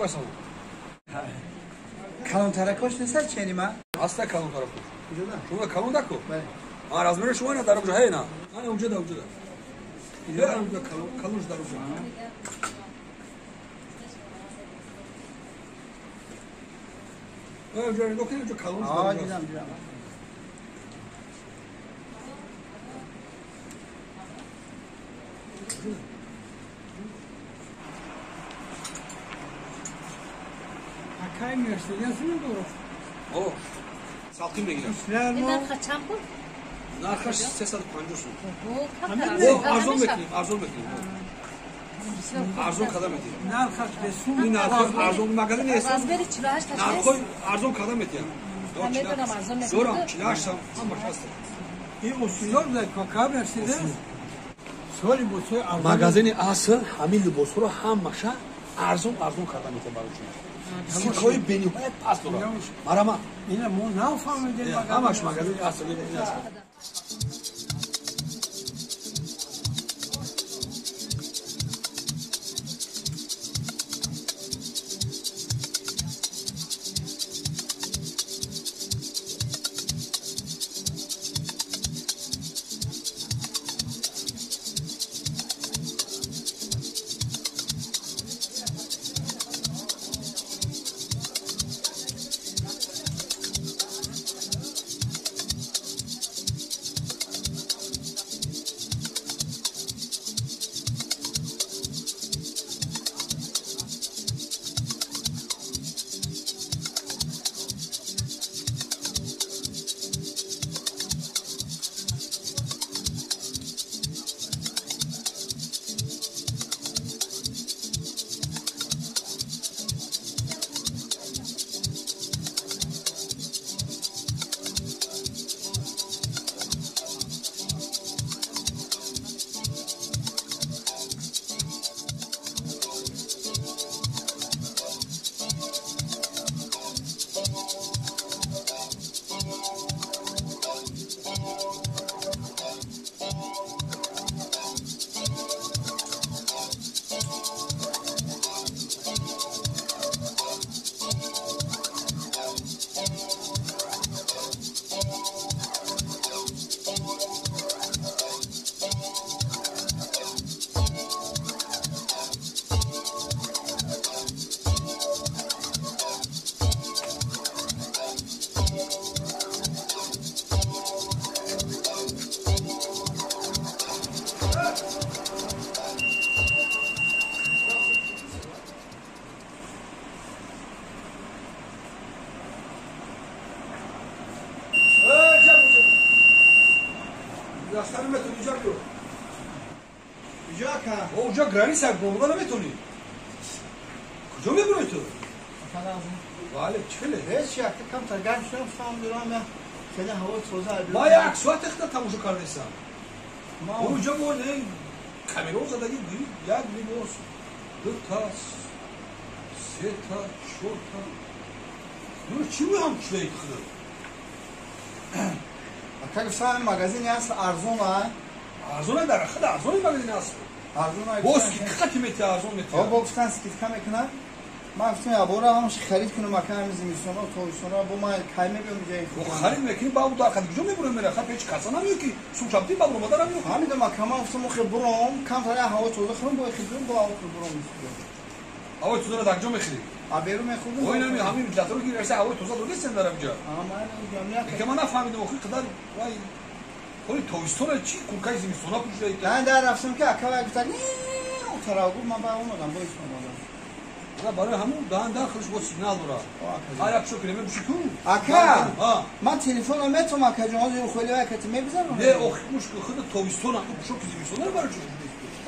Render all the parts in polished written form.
başına. Kalın tarakoş ne ser çenime? Asla kalın tarafı. Ucuda. Şurada kalın da ko. Bale. Razmere şu an da ruja heyna. Hani ucuda. Ya ucuda kalın da ruja. Ucuda dokun ucuda kalın. Aa güzel. Kaymıyorsun, yazını doğru. O. Salkım rengi. Neden kaçan bu? Narkaş ses alıp pancursun. Bu O arzon bekleyeyim. Arzon kadam edeyim. Narkaç ve Bir narkoy arzon magazin neyse. Razberi çilaş taşıyız. Narkoy arzon kadam edeyim. Sonra çilaşsam ama şastım. o suylar da kaka verside. Sorry bu soy aldım. Magazini asıl hamil bosuru ham maşa arzon kadam edeyim barışın. Sikoy beni hep pas dolar. Marama. Yine mu ne falan dedi bak. Ama şu magazini asıl beni nasıl? Yaşlarım beton ucak yok. Ucak ha. O ucak granit ser bombadan mı betonu? Kuca mı yapıyor tu? Vale çıkılı. Hiç yaktı kam targan şunu falan bir anda seni hava tozu alıyor. Bayağı suat tıkta tam ucu kardeşim. O ucak o ne? Kamera olsa da gibi ya gibi olsun. Tıktas, seta, şorta. Bunu kimi ham kuşlayı tıkıdı? Akak sen magazin yas arzona. Arzona da rakıda arzona magazin asıl. Arzona. Boz ki kıymeti arzon meti. O boxtan skit kam ekna. ما گفتم یا برو همش خرید کنم مکان زمستونا و تابستونا با ما کایمه بیام o خرید میکنی با اون داخل کجا میبرم میره خب هیچ کسا نمیاد که سوچابتی با برو مادرم میاد همین ما کما گفتم مخ برام کم تا هوا تو بخورم با خیلی با اون برام هوا تو رو دکجا میخری آبرو میخوردم o اینم همین ملت رو گیرسه هوا توزا رو نیستن دارم جا من که من نفهمیدم آخه قدر وای کلی تابستون چی کلکای زمستونا پوشیده من در رفتم که اکا گفت نه اون تراغو من با اون آدم با اسم آدم برای همون داخلش با سیگنال داره هر شو کلمه بشی تو اکا من تلفن متو مکا جون از خیلی وقت میگذرم نه اخ مشکل خود تابستون شو که زمستونا برای چی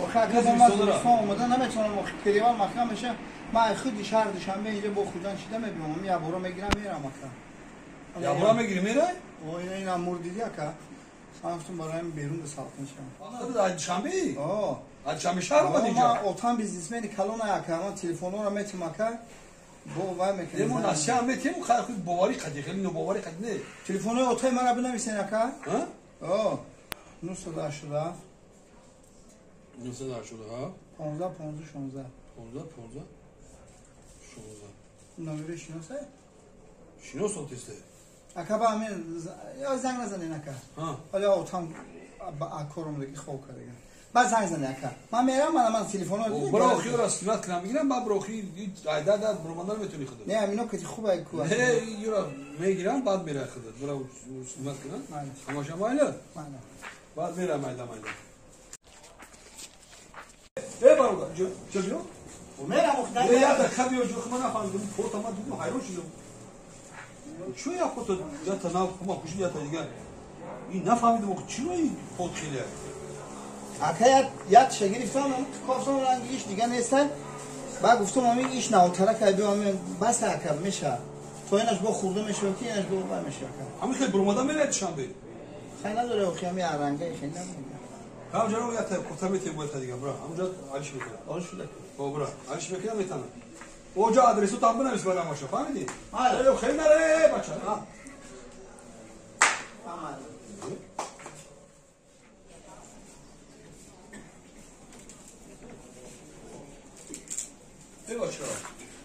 اخ اکا ما زمستون اومدن نمیتونم کلیوان مکان بشه من خودی شهر دوشنبه اینجا با خودان چیده میبینم یا برو میگیرم میرم اکا یا برو میگیری میره او این امور دیدی اکا سافتون برایم بیرون به ساختن شدم آخه شنبه آه شنبه شهر اومد اینجا ما اوتان بیزنسمن کلون اکا من تلفنو رو میتم اکا با و میکنم دمون نشیا میتیم خود باوری قدی خیلی نو باوری قد نه تلفنو اوتای مرا بنویسین اکا ها آه 910 شده 910 شده ها 15 15 16 15 15 نمیره شناسه شناس آتیسته اکا با همین یا زنگ نزنین اکا حالا اوتام کارم دیگه خوب کرده بعد زنگ زنین اکا من میرم من تلفن رو برای خیلی را سیمت کنم بگیرم بعد برای خیلی عدد برماندن میتونی خودت نه اینا که خوبه کو نه یورا میگیرم بعد میره خودت برای سیمت کنم اما شما اینا بعد میرم مایلا برادر چه بیرو میرم خدای یا خبیو جو خما نفهمیدم فوتا ما دیدم حیران شدم چه یا فوتا یا تا ناو خما خوشی یا تا دیگه این نفهمیدم چی رو این فوت خیلی اکا یاد شگرفتم من کافتم رنگیش دیگه نیستن بعد گفتم همین ایش ناوتره که بیام بس اکا میشه تو اینش با خورده میشه کی اینش با میشه اکا همین خیلی برمادا میره شنبه خیلی نداره خیلی رنگه خیلی نمیده هم جناب یا تا کوتا میتیم باید دیگه برا همونجا علیش میکنه آره شده برا علیش میکنه میتونه اوجا آدرسو تام بنویس برام باشه فهمیدی آره خیلی نره بچا ای بچا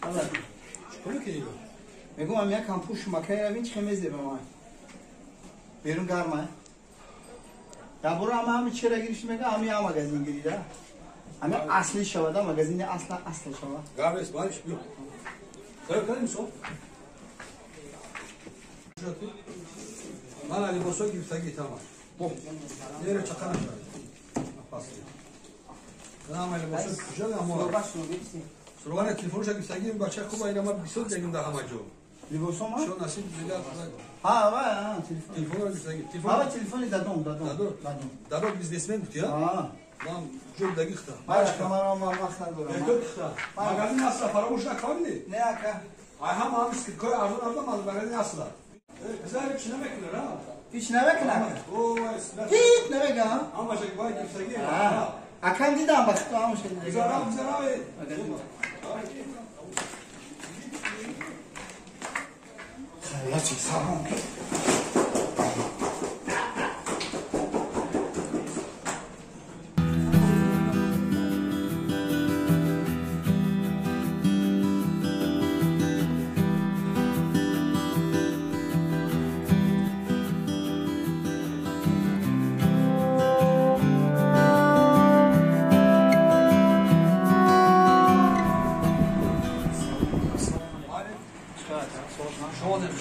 آره چیکار کنی میگم من یکم پوش مکه روین چه میزه به من بیرون گرمه یا برو همین چرا گیرش میگه همین مغازین گیریده همین اصلی شوده مغازین اصل شوده گابس باش بیو کاریم سو من علی بوسو گفتگی تمام یه چقدر نام علی بوسو کجا اما سروان تلفنش گفتگی بچه خوبه اینا ما 20 دقیقه ده همه جو لیبوسو ما شو نصیب دیگه ها تلفن گفتگی تلفن دادم بیزنسمن بود یا من جو دقیقه باش کامرام ما وقت ندارم مغازین اصلا فراموش نکنید نه اکا هم اسکیت کوی ارزون مغازین اصلا بذار چی نمیکنه را هیچ نمیکنه او هیچ نمیگه اما شکل باید گفتگی اکن دیدم وقت تو همون شکل دیگه خیلی چی سلام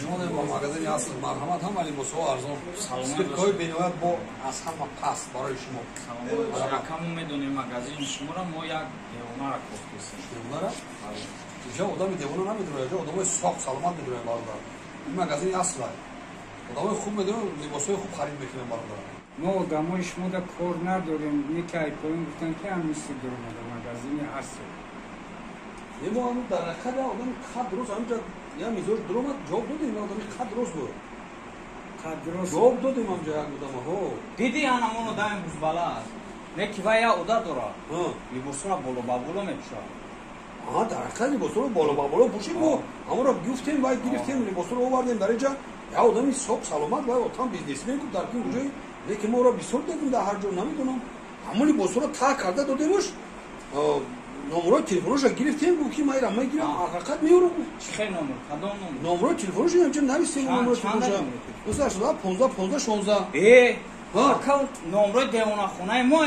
شما با مغازین اصل مرحمت هم ولی بسو ارزان اسکیت کوی بینواد با از همه پس برای شما رقم میدونیم مغازین شما را ما یک دیوانه را گفتیم دیوانه را اینجا آدم دیوانه نمیدونه اینجا آدم ساخت سلامت میدونه برادر این مغازین اصل آدم خوب میدونه لباسای خوب خرید میکنه برادر ما آدمای شما دا کار نداریم میکای کنیم گفتن که هم نیستی درون مغازین اصل ما هم در خد آدم خد درست همینجا یا میذار درست جواب دادیم آدم خد درست بود درست جواب دادیم همجا یک بودم ها دیدی آنمونو دایم بزبالا است نه کیفایا اودا دورا ها لیبوسونا بولو بابولو میپوشا آها در خد لباسو رو بالا بالا پوشید ما همون رو گفتیم باید گرفتیم لباسو رو آوردیم در اینجا یا آدمی صاحب سلامت باید آدم بیزنسمن بود در این کجای لیکن ما رو بیسور دیدیم در هر جا نمیدونم همون لباسو رو تا کرده دادیمش نمره تلفنش گرفتیم گفت که ما ایران میگیرم حقیقت میورم چی خیلی نمره کدام نمره تلفنش اینجا نویسیم نمره تلفنش مثلا شده 15 16 اکاونت نمره دیوانه خونه ما